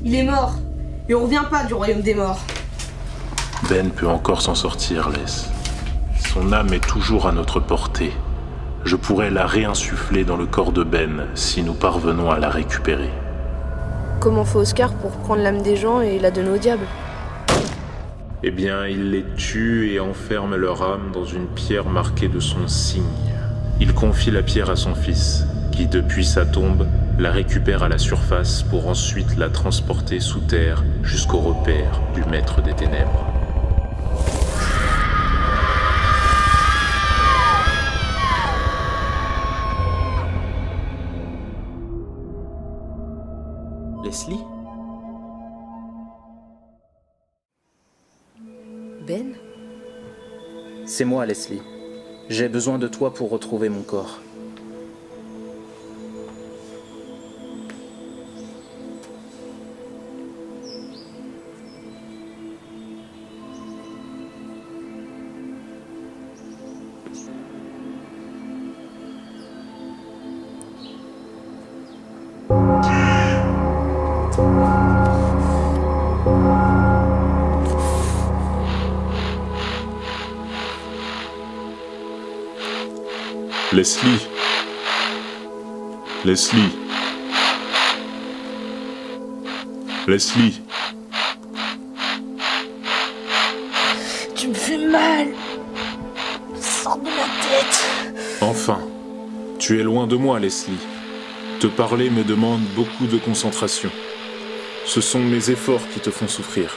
Il est mort. Et on revient pas du royaume des morts. Ben peut encore s'en sortir, Les. Son âme est toujours à notre portée. Je pourrais la réinsuffler dans le corps de Ben si nous parvenons à la récupérer. Comment fait Oscar pour prendre l'âme des gens et la donner au diable? Eh bien, il les tue et enferme leur âme dans une pierre marquée de son signe. Il confie la pierre à son fils, qui, depuis sa tombe, la récupère à la surface pour ensuite la transporter sous terre jusqu'au repère du Maître des Ténèbres. Leslie? Ben? C'est moi, Leslie. J'ai besoin de toi pour retrouver mon corps. Leslie. Leslie. Leslie. Tu me fais mal. Sors de ma tête. Enfin, tu es loin de moi, Leslie. Te parler me demande beaucoup de concentration. Ce sont mes efforts qui te font souffrir.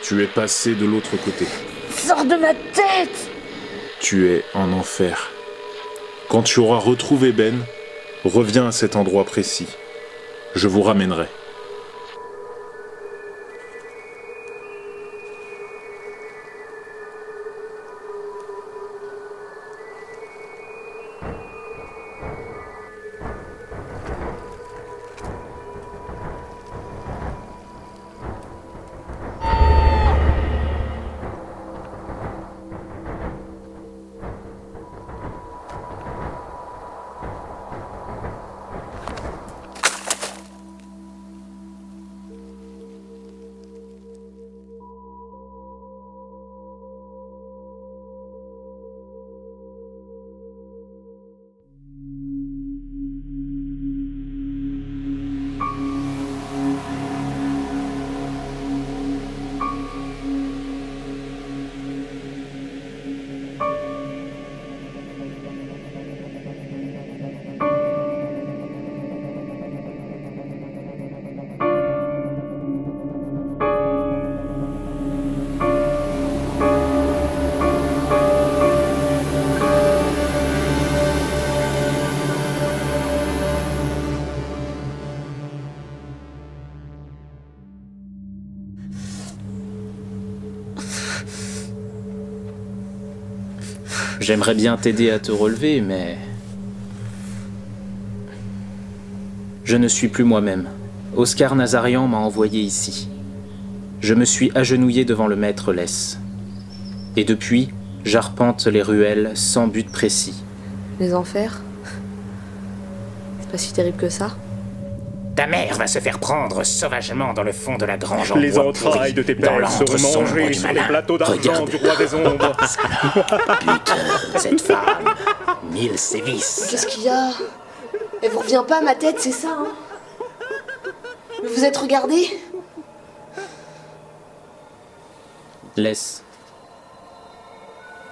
Tu es passé de l'autre côté. Sors de ma tête. Tu es en enfer. Quand tu auras retrouvé Ben, reviens à cet endroit précis. Je vous ramènerai. J'aimerais bien t'aider à te relever, mais... Je ne suis plus moi-même. Oscar Nazarian m'a envoyé ici. Je me suis agenouillé devant le maître Less. Et depuis, j'arpente les ruelles sans but précis. Les enfers? C'est pas si terrible que ça. Ta mère va se faire prendre sauvagement dans le fond de la grange en Les bois entrailles pourri, de tes dans pères l'antre seront sombre mangées du sur les malin. plateaux d'argent Regarde du roi des ombres. Putain, cette femme, 1000 sévices. Qu'est-ce qu'il y a? Elle vous revient pas à ma tête, c'est ça, hein? Vous vous êtes regardé? Less.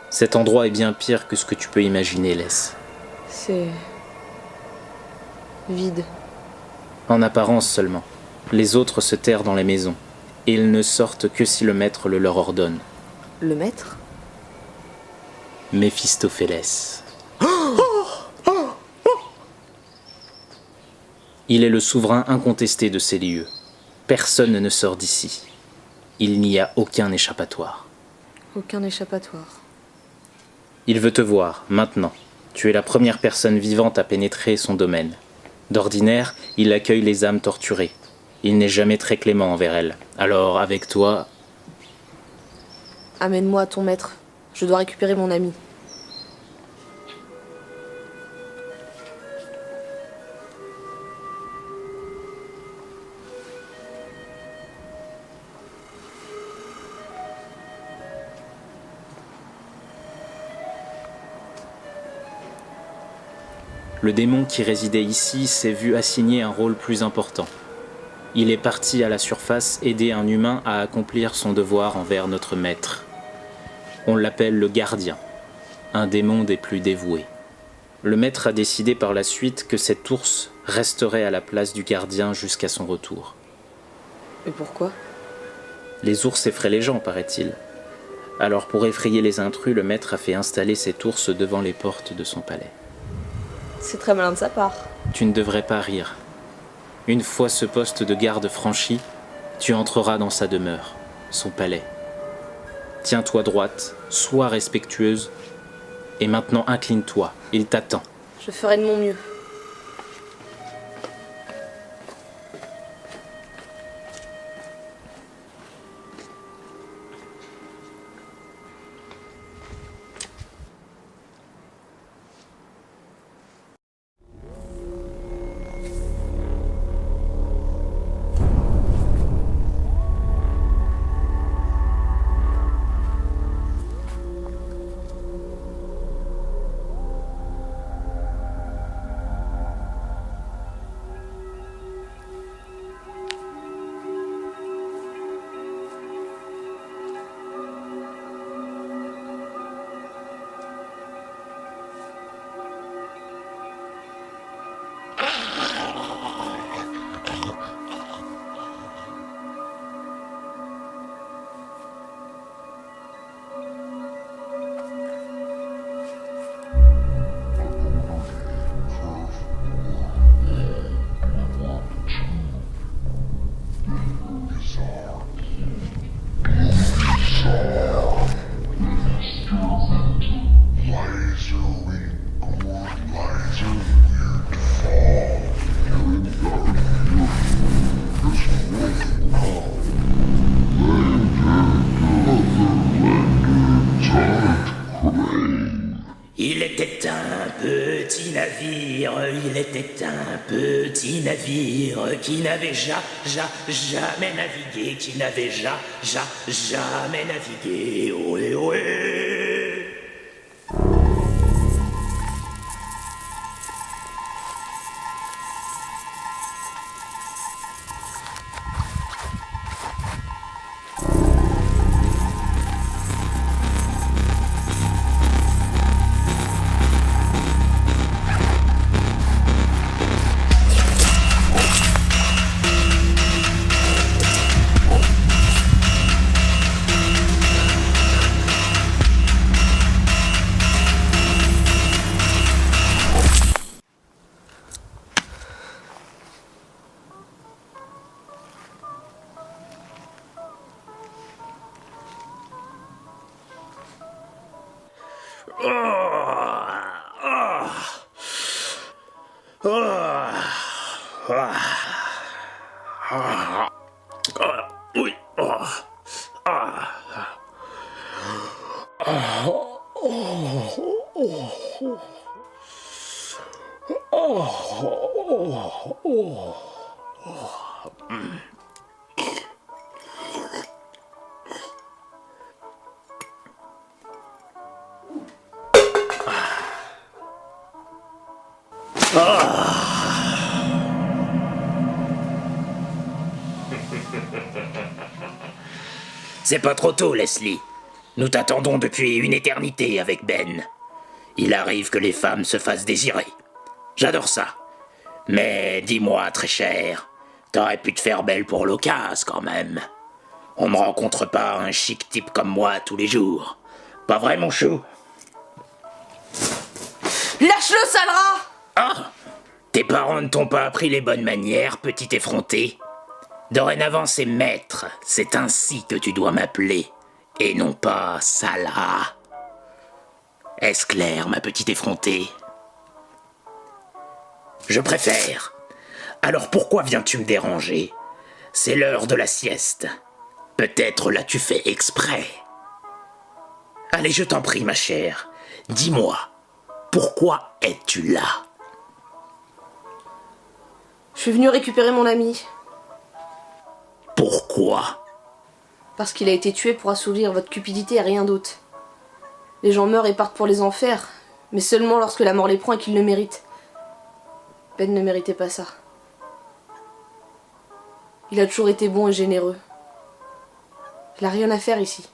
Cet endroit est bien pire que ce que tu peux imaginer, Less. C'est... vide. En apparence seulement. Les autres se terrent dans les maisons. Et ils ne sortent que si le maître le leur ordonne. Le maître? Méphistophélès. Il est le souverain incontesté de ces lieux. Personne ne sort d'ici. Il n'y a aucun échappatoire. Aucun échappatoire. Il veut te voir, maintenant. Tu es la première personne vivante à pénétrer son domaine. D'ordinaire, il accueille les âmes torturées. Il n'est jamais très clément envers elles. Alors, avec toi... Amène-moi à ton maître. Je dois récupérer mon ami. Le démon qui résidait ici s'est vu assigner un rôle plus important. Il est parti à la surface aider un humain à accomplir son devoir envers notre maître. On l'appelle le gardien, un démon des plus dévoués. Le maître a décidé par la suite que cet ours resterait à la place du gardien jusqu'à son retour. Et pourquoi? Les ours effraient les gens, paraît-il. Alors pour effrayer les intrus, le maître a fait installer cet ours devant les portes de son palais. C'est très malin de sa part. Tu ne devrais pas rire. Une fois ce poste de garde franchi, tu entreras dans sa demeure, son palais. Tiens-toi droite, sois respectueuse, et maintenant incline-toi, il t'attend. Je ferai de mon mieux. Il était un petit navire, il était un petit navire qui n'avait jamais navigué, qui n'avait jamais navigué. Ohé, ohé. Oui. C'est pas trop tôt, Leslie. Nous t'attendons depuis une éternité avec Ben. Il arrive que les femmes se fassent désirer. J'adore ça. Mais dis-moi, très cher, t'aurais pu te faire belle pour l'occasion quand même. On ne rencontre pas un chic type comme moi tous les jours. Pas vrai, mon chou? Lâche-le, sale rat! Ah! Tes parents ne t'ont pas appris les bonnes manières, petit effronté. Dorénavant, c'est maître. C'est ainsi que tu dois m'appeler. Et non pas sale rat. Est-ce clair, ma petite effrontée? Je préfère. Alors pourquoi viens-tu me déranger? C'est l'heure de la sieste. Peut-être l'as-tu fait exprès. Allez, je t'en prie, ma chère. Dis-moi, pourquoi es-tu là? Je suis venu récupérer mon ami. Pourquoi? Parce qu'il a été tué pour assouvir votre cupidité et rien d'autre. Les gens meurent et partent pour les enfers, mais seulement lorsque la mort les prend et qu'ils le méritent. Ben ne méritait pas ça. Il a toujours été bon et généreux. Il n'a rien à faire ici.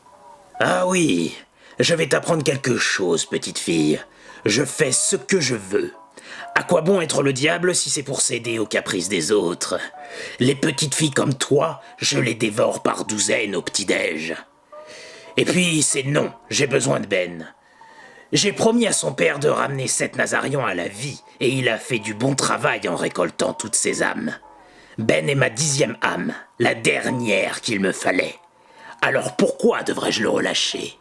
Ah oui, je vais t'apprendre quelque chose, petite fille. Je fais ce que je veux. À quoi bon être le diable si c'est pour céder aux caprices des autres? Les petites filles comme toi, je les dévore par douzaines au petit-déj. Et puis, c'est non, j'ai besoin de Ben. J'ai promis à son père de ramener 7 Nazarians à la vie, et il a fait du bon travail en récoltant toutes ces âmes. Ben est ma 10e âme, la dernière qu'il me fallait. Alors pourquoi devrais-je le relâcher?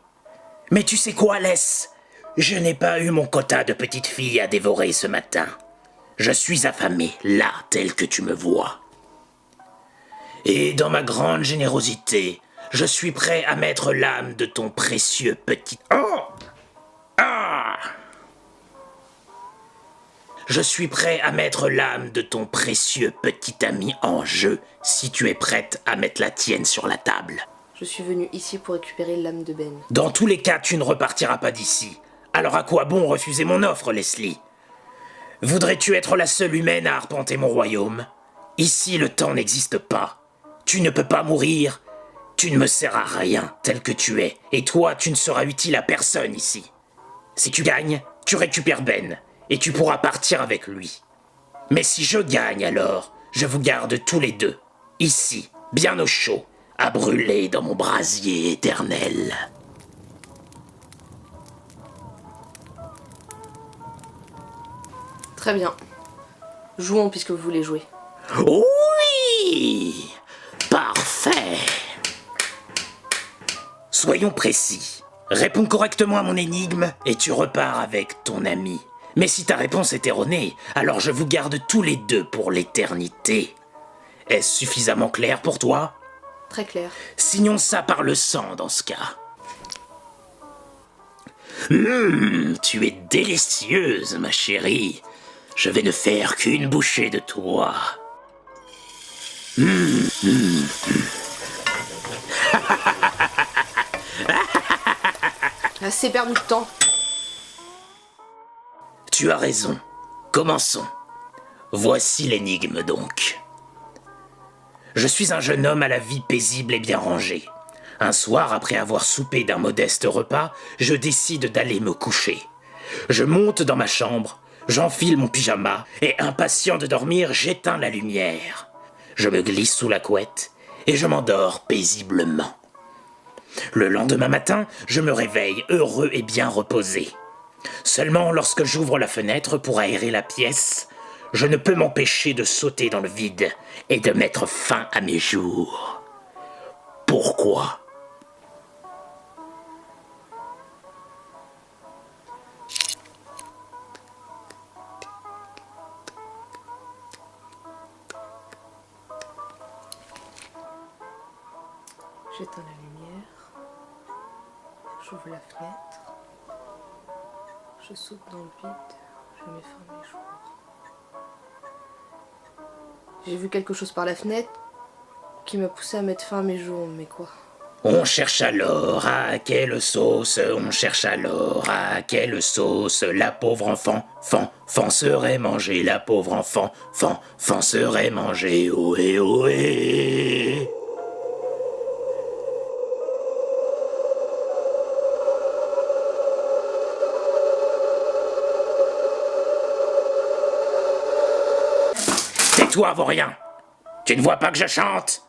Mais tu sais quoi, Less? Je n'ai pas eu mon quota de petites filles à dévorer ce matin. Je suis affamé, là, tel que tu me vois. Et dans ma grande générosité, je suis prêt à mettre l'âme de ton précieux petit... Oh! Ah! Je suis prêt à mettre l'âme de ton précieux petit ami en jeu, si tu es prête à mettre la tienne sur la table. Je suis venu ici pour récupérer l'âme de Ben. Dans tous les cas, tu ne repartiras pas d'ici. Alors à quoi bon refuser mon offre, Leslie? Voudrais-tu être la seule humaine à arpenter mon royaume? Ici, le temps n'existe pas. Tu ne peux pas mourir. Tu ne me sers à rien, tel que tu es. Et toi, tu ne seras utile à personne ici. Si tu gagnes, tu récupères Ben, et tu pourras partir avec lui. Mais si je gagne alors, je vous garde tous les deux, ici, bien au chaud, à brûler dans mon brasier éternel. Très bien. Jouons puisque vous voulez jouer. Oui! Parfait! Soyons précis. Réponds correctement à mon énigme et tu repars avec ton ami. Mais si ta réponse est erronée, alors je vous garde tous les deux pour l'éternité. Est-ce suffisamment clair pour toi? Très clair. Signons ça par le sang dans ce cas. Tu es délicieuse, ma chérie. Je vais ne faire qu'une bouchée de toi. Assez perdu de temps. Tu as raison. Commençons. Voici l'énigme donc. Je suis un jeune homme à la vie paisible et bien rangée. Un soir, après avoir soupé d'un modeste repas, je décide d'aller me coucher. Je monte dans ma chambre, j'enfile mon pyjama et, impatient de dormir, j'éteins la lumière. Je me glisse sous la couette et je m'endors paisiblement. Le lendemain matin, je me réveille heureux et bien reposé. Seulement lorsque j'ouvre la fenêtre pour aérer la pièce, je ne peux m'empêcher de sauter dans le vide et de mettre fin à mes jours. Pourquoi ? J'éteins la lumière. J'ouvre la fenêtre. Je saute dans le vide. Je mets fin à mes jours. J'ai vu quelque chose par la fenêtre qui m'a poussé à mettre fin à mes jours, mais quoi? On cherche alors à quelle sauce, on cherche alors à quelle sauce la pauvre enfant, fan serait mangé, la pauvre enfant, fan serait mangé, ohé ohé. Tais-toi, vaurien. Tu ne vois pas que je chante?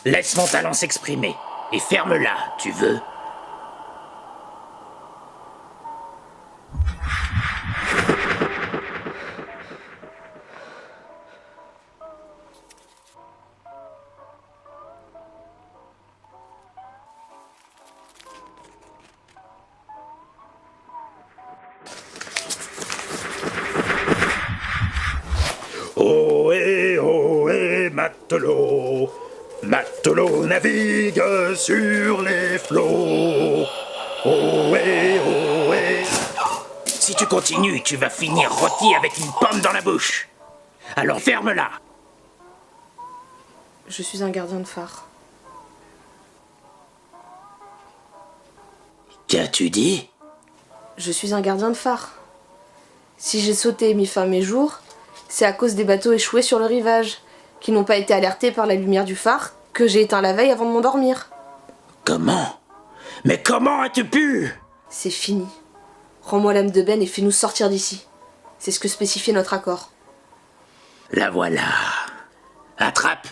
Laisse mon talent s'exprimer. Et ferme-la, tu veux. Ohé, matelot. Matelot navigue sur les flots. Ohé, ohé. Si tu continues, tu vas finir rôti avec une pomme dans la bouche. Alors ferme-la. Je suis un gardien de phare. Qu'as-tu dit? Je suis un gardien de phare. Si j'ai sauté et mis fin à mes jours, C'est à cause des bateaux échoués sur le rivage, qui n'ont pas été alertés par la lumière du phare, que j'ai éteint la veille avant de m'endormir. Comment? Mais comment as-tu pu? C'est fini. Rends-moi l'âme de Ben et fais-nous sortir d'ici. C'est ce que spécifiait notre accord. La voilà. Attrape!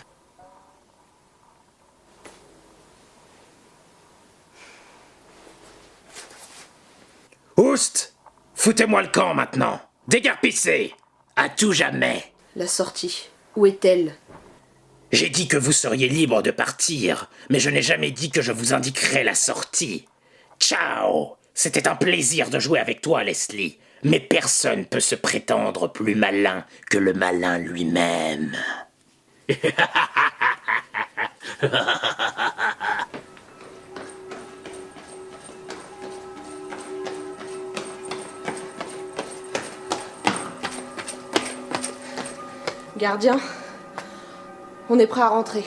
Oust! Foutez-moi le camp maintenant! Dégarpissez! À tout jamais! La sortie, où est-elle? J'ai dit que vous seriez libre de partir, mais je n'ai jamais dit que je vous indiquerais la sortie. Ciao! C'était un plaisir de jouer avec toi, Leslie, mais personne peut se prétendre plus malin que le malin lui-même. Gardien, on est prêt à rentrer.